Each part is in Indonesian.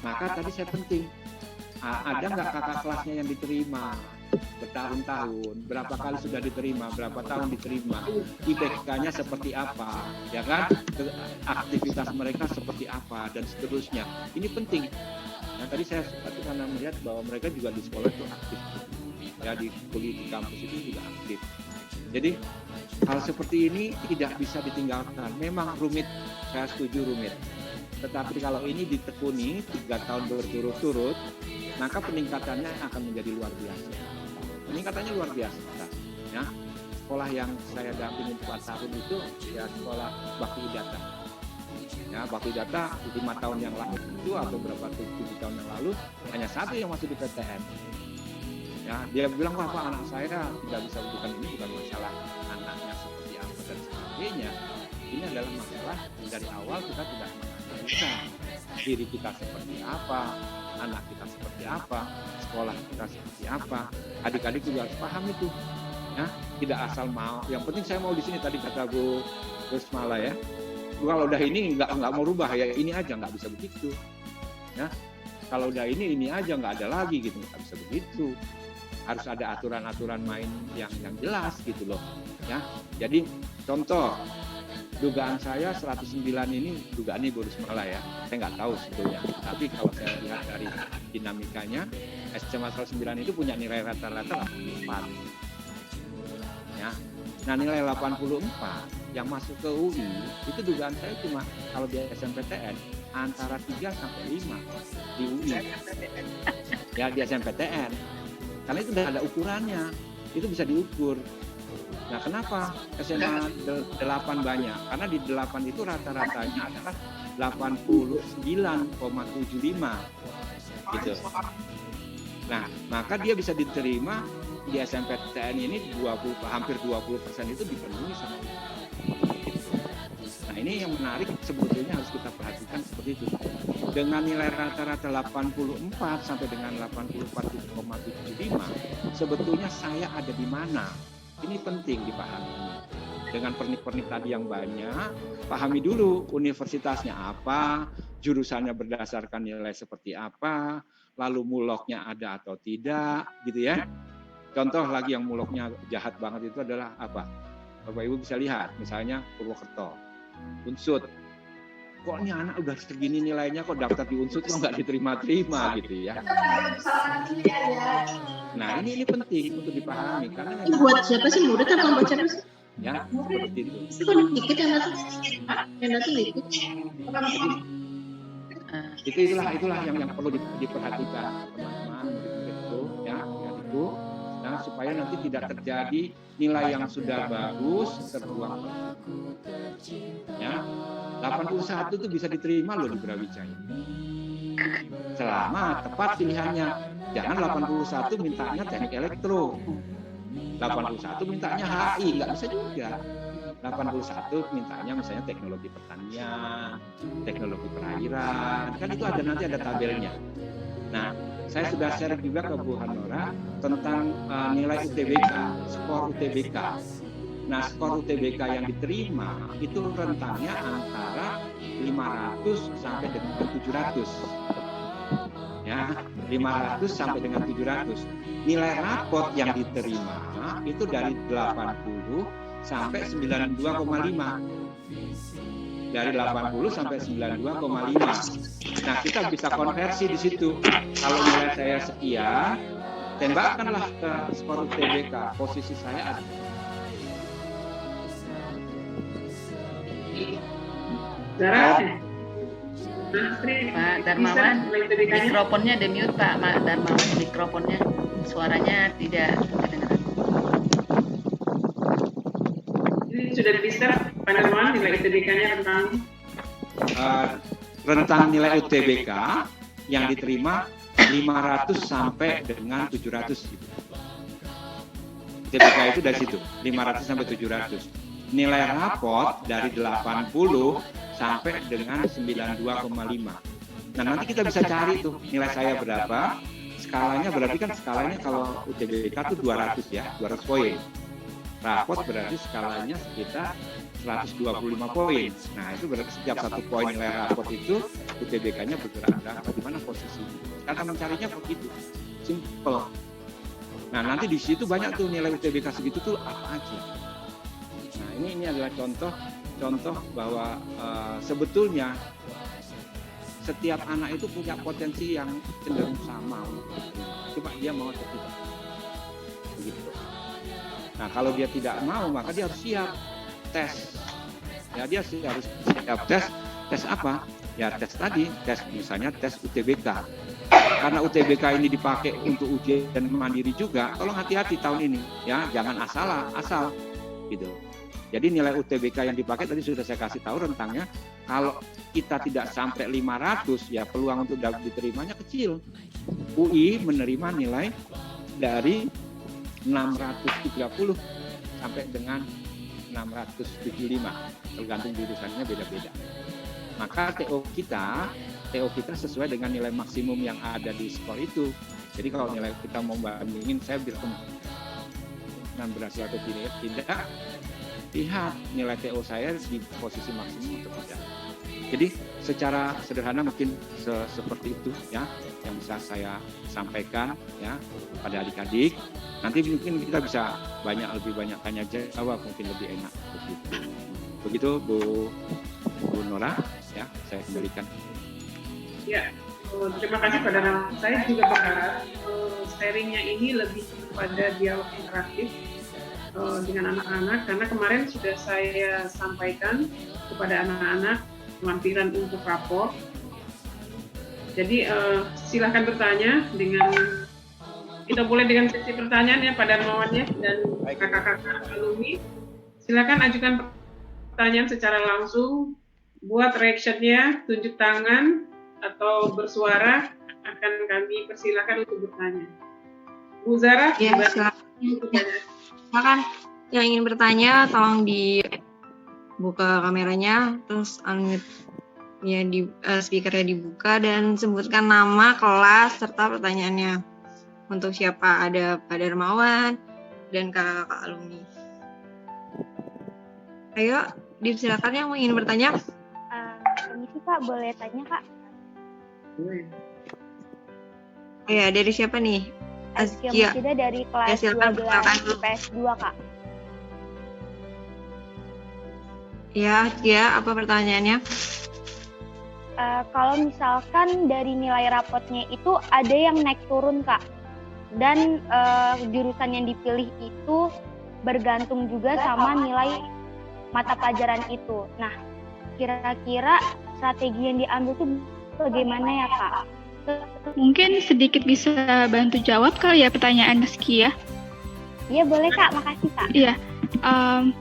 Maka tadi saya penting, ada nggak kakak kelasnya yang diterima bertahun-tahun, berapa kali sudah diterima, berapa tahun diterima, IPK-nya seperti apa, ya kan, aktivitas mereka seperti apa, dan seterusnya. Ini penting. Nah, tadi saya karena melihat bahwa mereka juga di sekolah itu aktif, ya di kuliah di kampus itu juga aktif. Jadi hal seperti ini tidak bisa ditinggalkan. Memang rumit, saya setuju rumit. Tetapi kalau ini ditekuni 3 tahun berturut-turut, maka peningkatannya akan menjadi luar biasa. Peningkatannya luar biasa. Ya, sekolah yang saya dampingi 4 tahun itu ya sekolah Bakti Data. Ya, Bakti Data 5 tahun yang lalu itu atau berapa 7 tahun yang lalu hanya 1 yang masuk di PTN. Ya, dia bilang, wah Pak, anak saya tidak bisa bukan ini bukan masalah anaknya seperti apa dan sebagainya. Ini adalah masalah dari awal kita tidak menganalisa diri kita seperti apa, anak kita seperti apa, sekolah kita seperti apa. Adik-adik juga harus paham itu. Ya, tidak asal mau. Yang penting saya mau di sini tadi kata Bu Rusmala ya. Kalau udah ini nggak mau rubah ya ini aja, nggak bisa begitu. Ya, kalau udah ini aja nggak ada lagi gitu, nggak bisa begitu. Harus ada aturan-aturan main yang jelas gitu loh. Ya, jadi contoh dugaan saya 109 ini dugaan Bu Rusmala ya. Saya nggak tahu sebetulnya. Tapi kalau saya lihat dari dinamikanya, SMA 109 itu punya nilai rata-rata 84. Ya. Nah, nilai 84 yang masuk ke UI itu dugaan saya cuma kalau di SNPTN antara 3 sampai 5 di UI. Ya, di SNPTN. Karena itu sudah ada ukurannya. Itu bisa diukur. Nah, kenapa SMA 8 banyak? Karena di 8 itu rata-ratanya adalah 89,75 gitu. Nah, maka dia bisa diterima di SNPTN ini hampir 20% itu dipenuhi sama. Nah, ini yang menarik sebetulnya harus kita perhatikan seperti itu. Dengan nilai rata-rata 84 sampai dengan 84,75, sebetulnya saya ada di mana? Ini penting dipahami. Dengan pernik-pernik tadi yang banyak, pahami dulu universitasnya apa, jurusannya berdasarkan nilai seperti apa, lalu muloknya ada atau tidak, gitu ya. Contoh lagi yang muloknya jahat banget itu adalah apa? Bapak Ibu bisa lihat, misalnya Purwokerto, Unsud. Kok ini anak udah segini nilainya kok daftar di Unsud kok nggak diterima-terima gitu ya. Nah, ini penting untuk dipahami karena itu buat siapa sih, murid apa buat siapa sih? Ya, seperti itu. Itu kan dikit yang datang dikit. Itulah yang perlu diperhatikan teman-teman itu ya itu. Nah, supaya nanti tidak terjadi nilai yang sudah bagus terbuang. Ya, 81 itu bisa diterima loh di Brawijaya. Selama tepat pilihannya. Jangan 81 mintanya teknik elektro. 81 mintanya HI, nggak bisa juga. 81 mintanya misalnya teknologi pertanian, teknologi perairan, kan itu nanti ada tabelnya. Nah, saya sudah share juga ke Bu Hanora tentang nilai UTBK, skor UTBK. Nah, skor UTBK yang diterima itu rentangnya antara 500 sampai dengan 700. Ya, 500 sampai dengan 700. Nilai rapot yang diterima itu dari 80 sampai 92,5. Dari 80 sampai 92,5. Nah, kita bisa konversi di situ. Kalau nilai saya sekian, tembakkanlah ke skor UTBK. Posisi saya ada. Pak Darmawan, mikrofonnya di mute Pak Darmawan, mikrofonnya suaranya tidak kedengaran. Ini sudah bisa Pak Darmawan nilai UTBK-nya rentang nilai UTBK yang diterima 500 sampai dengan 700 gitu. UTBK itu dari situ 500 sampai 700. Nilai rapot dari 80 sampai dengan 92,5. Nah, nanti kita bisa cari tuh nilai saya berapa. Skalanya berarti kan skalanya kalau UTBK itu 200 ya, 200 poin. rapot berarti skalanya sekitar 125 poin. Nah, itu berarti setiap satu poin nilai rapot itu UTBK-nya bergerak di mana posisi. Kata mencarinya begitu, simple. Nah, nanti di situ banyak tuh nilai UTBK segitu tuh apa aja. Nah, ini adalah contoh bahwa sebetulnya setiap anak itu punya potensi yang cenderung sama, cuma dia mau atau tidak. Begitu. Nah, kalau dia tidak mau, maka dia harus siap tes. Ya, dia harus siap tes apa? Ya, tes tadi, tes misalnya tes UTBK. Karena UTBK ini dipakai untuk ujian mandiri juga, tolong hati-hati tahun ini, ya, jangan asal gitu. Jadi nilai UTBK yang dipakai tadi sudah saya kasih tahu rentangnya. Kalau kita tidak sampai 500, ya peluang untuk diterimanya kecil. UI menerima nilai dari 630 sampai dengan 675, tergantung jurusannya beda-beda. Maka TO kita sesuai dengan nilai maksimum yang ada di skor itu. Jadi kalau nilai kita mau bandingin, saya dengan berhasil atau tidak, lihat nilai TO saya di posisi maksimum atau tidak. Jadi secara sederhana mungkin seperti itu ya yang bisa saya sampaikan ya pada adik-adik. Nanti mungkin kita bisa lebih banyak tanya jawab, mungkin lebih enak begitu. Begitu Bu Nora ya, saya kembalikan. Ya, terima kasih pada nama. Saya juga berharap sharingnya ini lebih kepada dialog interaktif dengan anak-anak, karena kemarin sudah saya sampaikan kepada anak-anak lampiran untuk rapor. Jadi silakan bertanya kita boleh dengan sesi pertanyaan ya Pak Darmawan ya dan kakak-kakak alumni. Silakan ajukan pertanyaan secara langsung, buat reaction-nya, tunjuk tangan atau bersuara, akan kami persilakan untuk bertanya. Bu Zara, Ya, silakan. Yang ingin bertanya tolong dibuka kameranya, terus unmute ya, speakernya dibuka dan sebutkan nama, kelas serta pertanyaannya. Untuk siapa, ada Pak Darmawan dan kakak-kakak alumni. Ayo, disilakan yang ingin bertanya. Permisi Kak, boleh tanya Kak? Ya, dari siapa nih? Azkia Musida dari kelas 12 IPS 2 Kak. Ya, Azkia, apa pertanyaannya? Kalau misalkan dari nilai rapotnya itu ada yang naik turun Kak, dan jurusan yang dipilih itu bergantung juga sama nilai mata pelajaran itu. Nah, kira-kira strategi yang diambil itu bagaimana ya Kak? Mungkin sedikit bisa bantu jawab kali ya pertanyaan Azkia. Iya boleh Kak, makasih Kak. Iya,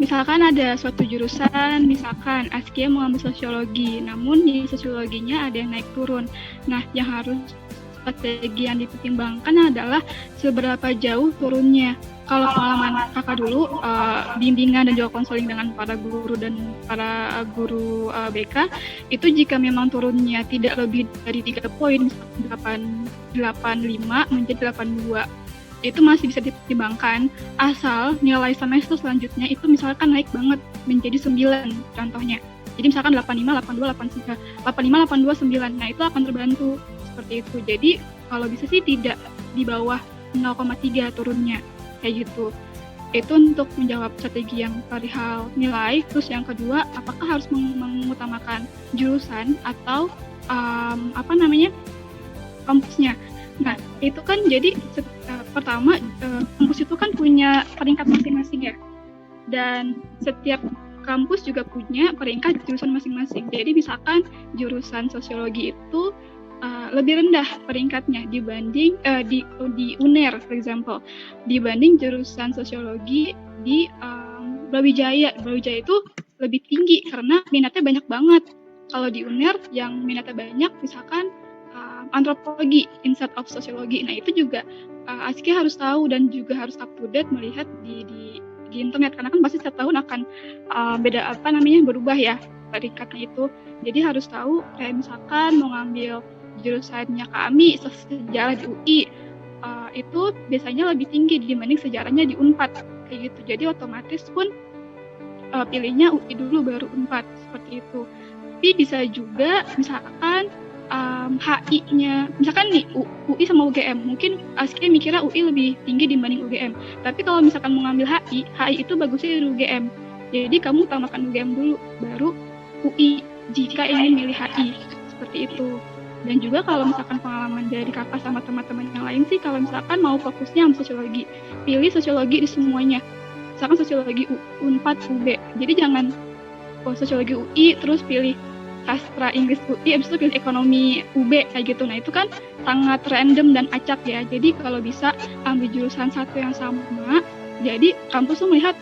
misalkan ada suatu jurusan, misalkan Azkia mau ambil sosiologi, namun di sosiologinya ada yang naik turun. Nah, yang harus strategi yang dipertimbangkan adalah seberapa jauh turunnya. Kalau pengalaman kakak dulu, bimbingan dan juga konseling dengan para guru dan para guru BK, itu jika memang turunnya tidak lebih dari 3 poin, misalkan 85 menjadi 82, itu masih bisa dipertimbangkan, asal nilai semester selanjutnya itu misalkan naik banget menjadi 9 contohnya. Jadi misalkan 85, 82, 83, 85, 82, 9, nah itu akan terbantu seperti itu. Jadi kalau bisa sih tidak di bawah 0,3 turunnya. Kayak gitu. Itu untuk menjawab strategi yang perihal nilai. Terus yang kedua, apakah harus mengutamakan jurusan atau kampusnya. Nah, itu kan jadi pertama kampus itu kan punya peringkat masing-masing ya. Dan setiap kampus juga punya peringkat jurusan masing-masing. Jadi misalkan jurusan sosiologi itu lebih rendah peringkatnya dibanding di UNER, for example, dibanding jurusan sosiologi di Brawijaya. Brawijaya itu lebih tinggi karena minatnya banyak banget. Kalau di UNER yang minatnya banyak, misalkan antropologi instead of sosiologi. Nah itu juga Azkia harus tahu dan juga harus up to date melihat di internet, karena kan pasti setiap tahun akan berubah ya peringkatnya itu. Jadi harus tahu kayak misalkan mau ngambil jurusannya kami sejarah di UI, itu biasanya lebih tinggi dibanding sejarahnya di Unpad kayak gitu. Jadi otomatis pun pilihnya UI dulu baru Unpad seperti itu. Tapi bisa juga misalkan HI-nya, misalkan nih UI sama UGM, mungkin Askia mikirnya UI lebih tinggi dibanding UGM. Tapi kalau misalkan mau ngambil HI itu bagusnya di UGM. Jadi kamu utamakan UGM dulu, baru UI jika ingin milih HI, seperti itu. Dan juga kalau misalkan pengalaman dari kakak sama teman-teman yang lain sih, kalau misalkan mau fokusnya sama sosiologi, pilih sosiologi di semuanya. Misalkan sosiologi Unpad, UB. Jadi jangan sosiologi UI terus pilih sastra Inggris UI, habis itu pilih ekonomi UB kayak gitu. Nah itu kan sangat random dan acak ya. Jadi kalau bisa ambil jurusan satu yang sama, jadi kampus tuh melihat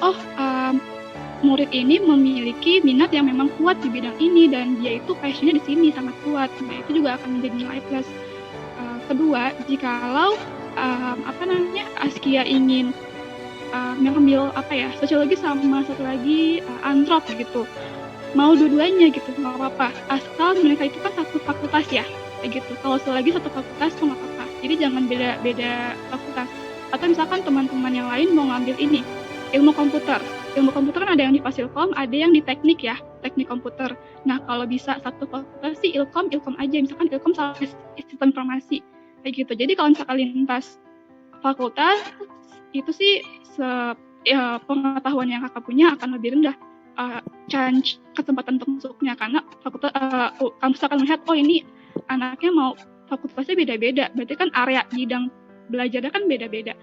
murid ini memiliki minat yang memang kuat di bidang ini dan dia itu passionnya di sini sangat kuat. Nah itu juga akan menjadi nilai plus. Kedua, jikalau Askia ingin mengambil sosiologi sama satu lagi antrop gitu, mau dua-duanya gitu nggak apa-apa, asal mereka itu kan satu fakultas ya kayak gitu. Kalau selagi satu fakultas tuh nggak apa-apa, jadi jangan beda fakultas. Atau misalkan teman-teman yang lain mau ngambil ini ilmu komputer kan ada yang di Fasilkom, ada yang di teknik ya, teknik komputer. Nah kalau bisa satu fakultas sih ilkom aja, misalkan ilkom sama sistem informasi kayak gitu. Jadi kalau misalkan lintas fakultas itu sih pengetahuan yang kakak punya akan lebih rendah chance kesempatan untuk masuknya, karena fakultas kampus akan melihat ini anaknya mau fakultasnya beda-beda, berarti kan area bidang belajarnya kan beda-beda.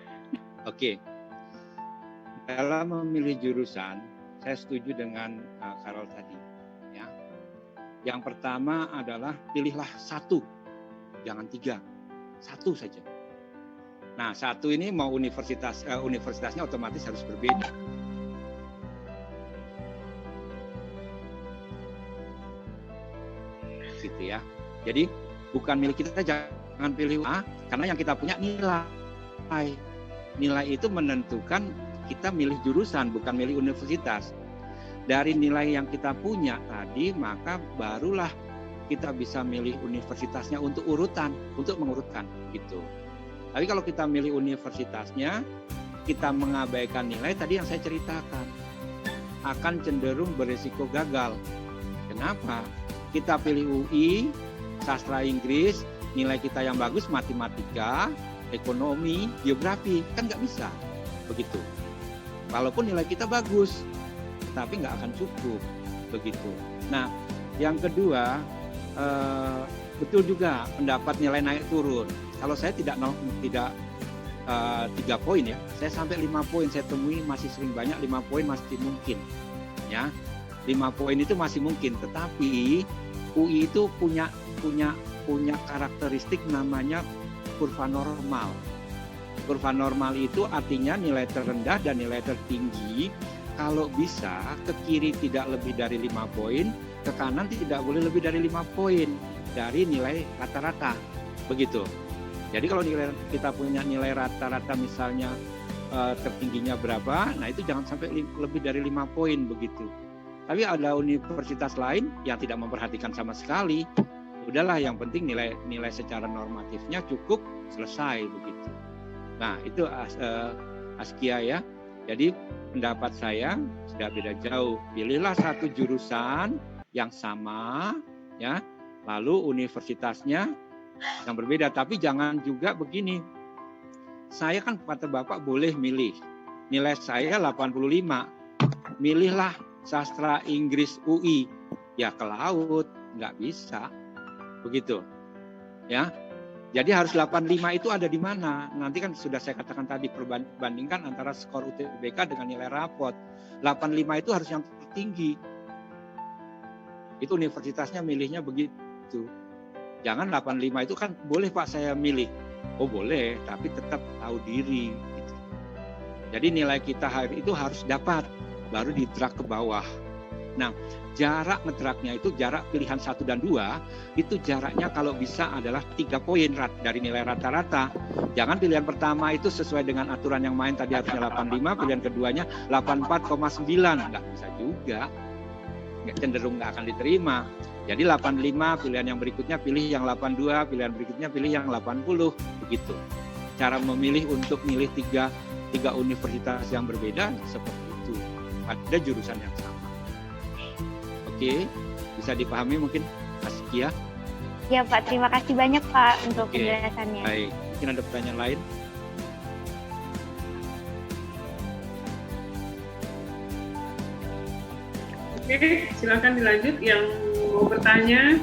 Oke. Dalam memilih jurusan, saya setuju dengan Carol tadi. Ya. Yang pertama adalah pilihlah satu, jangan 3, satu saja. Nah, satu ini mau universitasnya otomatis harus berbeda. Gitu ya. Jadi bukan milik kita, jangan pilih A, karena yang kita punya nilai. Nilai itu menentukan kita milih jurusan, bukan milih universitas. Dari nilai yang kita punya tadi, maka barulah kita bisa milih universitasnya untuk mengurutkan gitu. Tapi kalau kita milih universitasnya, kita mengabaikan nilai tadi yang saya ceritakan, akan cenderung berisiko gagal. Kenapa? Kita pilih UI, sastra Inggris, nilai kita yang bagus matematika, ekonomi, geografi, kan nggak bisa begitu. Walaupun nilai kita bagus, tapi nggak akan cukup begitu. Nah, yang kedua, betul juga pendapat nilai naik turun. Kalau saya tidak 3 poin ya, saya sampai 5 poin saya temui masih sering banyak 5 poin masih mungkin, ya 5 poin itu masih mungkin. Tetapi UI itu punya karakteristik namanya kurva normal. Kurva normal itu artinya nilai terendah dan nilai tertinggi kalau bisa ke kiri tidak lebih dari 5 poin, ke kanan tidak boleh lebih dari 5 poin dari nilai rata-rata. Begitu. Jadi kalau kita punya nilai rata-rata misalnya tertingginya berapa, nah itu jangan sampai lebih dari 5 poin begitu. Tapi ada universitas lain yang tidak memperhatikan sama sekali. Udahlah, yang penting nilai secara normatifnya cukup, selesai begitu. Nah itu Askia ya. Jadi pendapat saya sudah beda jauh. Pilihlah satu jurusan yang sama, ya. Lalu universitasnya yang berbeda. Tapi jangan juga begini. Saya kan kata Bapak boleh milih. Nilai saya 85. Milihlah sastra Inggris UI. Ya ke laut, nggak bisa. Begitu. Ya. Jadi harus 85 itu ada di mana? Nanti kan sudah saya katakan tadi, perbandingkan antara skor UTBK dengan nilai rapot. 85 itu harus yang tertinggi. Itu universitasnya milihnya begitu. Jangan 85 itu kan boleh Pak saya milih. Oh boleh, tapi tetap tahu diri. Gitu. Jadi nilai kita itu harus dapat, baru di-drag ke bawah. Nah, jarak ngedraknya itu jarak pilihan 1 dan 2, itu jaraknya kalau bisa adalah 3 poin dari nilai rata-rata. Jangan pilihan pertama itu sesuai dengan aturan yang main tadi harusnya 85, pilihan keduanya 84,9. Nggak bisa juga. Cenderung nggak akan diterima. Jadi 85, pilihan yang berikutnya pilih yang 82, pilihan berikutnya pilih yang 80, begitu. Cara memilih untuk milih 3 3 universitas yang berbeda seperti itu. Ada jurusan yang sama. Oke, bisa dipahami mungkin Askia? Ya Pak, terima kasih banyak Pak untuk Oke, penjelasannya. baik. Mungkin ada pertanyaan lain? Oke, silakan dilanjut yang mau bertanya.